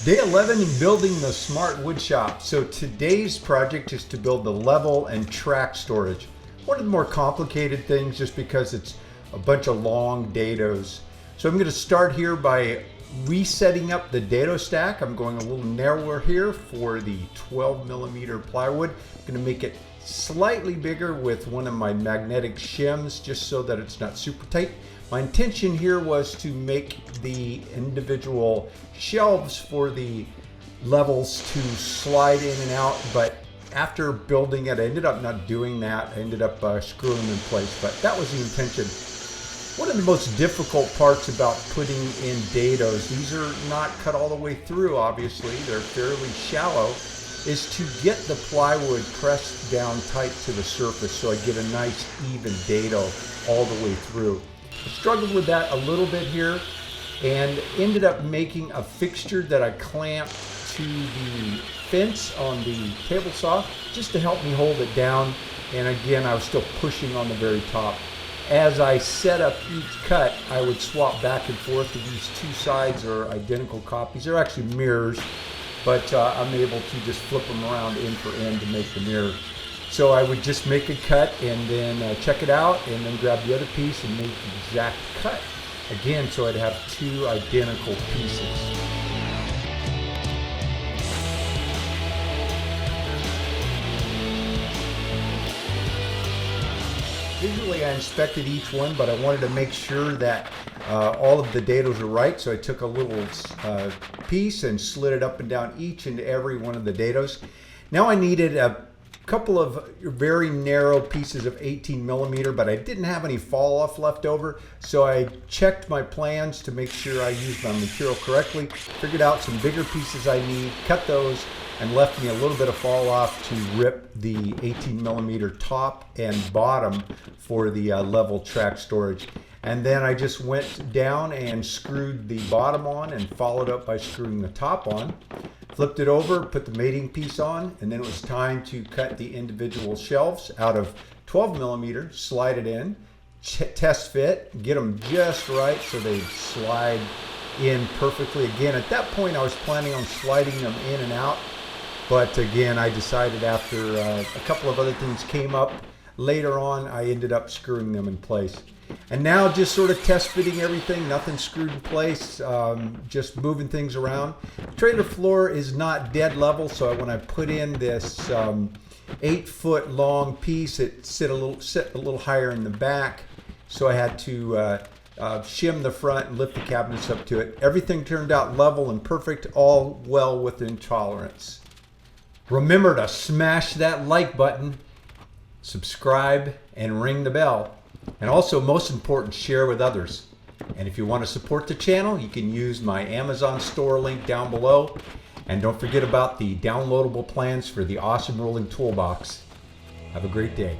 Day 11 in building the smart woodshop. So today's project is to build the level and track storage. One of the more complicated things just because it's a bunch of long dados. So I'm going to start here by resetting up the dado stack. I'm going a little narrower here for the 12mm plywood. I'm going to make it slightly bigger with one of my magnetic shims just so that it's not super tight. My intention here was to make the individual shelves for the levels to slide in and out, but after building it, I ended up not doing that. I ended up screwing them in place, but that was the intention. One of the most difficult parts about putting in dados, these are not cut all the way through, obviously, they're fairly shallow, is to get the plywood pressed down tight to the surface so I get a nice even dado all the way through. I struggled with that a little bit here and ended up making a fixture that I clamped to the fence on the table saw just to help me hold it down. And again, I was still pushing on the very top. As I set up each cut, I would swap back and forth. These two sides are identical copies. They're actually mirrors, but I'm able to just flip them around end for end to make the mirror. So I would just make a cut and then check it out and then grab the other piece and make the exact cut. Again, so I'd have two identical pieces. Visually, I inspected each one, but I wanted to make sure that all of the dados are right. So I took a little piece and slid it up and down each and every one of the dados. Now I needed a couple of very narrow pieces of 18mm, but I didn't have any fall off left over, so I checked my plans to make sure I used my material correctly, figured out some bigger pieces I need, cut those, and left me a little bit of fall off to rip the 18mm top and bottom for the level track storage. And then I just went down and screwed the bottom on and followed up by screwing the top on. Flipped it over, put the mating piece on, and then it was time to cut the individual shelves out of 12mm, slide it in, test fit, get them just right so they slide in perfectly. Again, at that point I was planning on sliding them in and out, but again I decided after a couple of other things came up later on, I ended up screwing them in place. And now just sort of test fitting everything, nothing screwed in place, just moving things around. The trailer floor is not dead level, so when I put in this 8-foot long piece, it sit a little higher in the back, so I had to shim the front and lift the cabinets up to it. Everything turned out level and perfect, all well within tolerance. Remember to smash that like button, subscribe, and ring the bell. And also, most important, share with others. And if you want to support the channel, you can use my Amazon store link down below. And don't forget about the downloadable plans for the awesome rolling toolbox. Have a great day.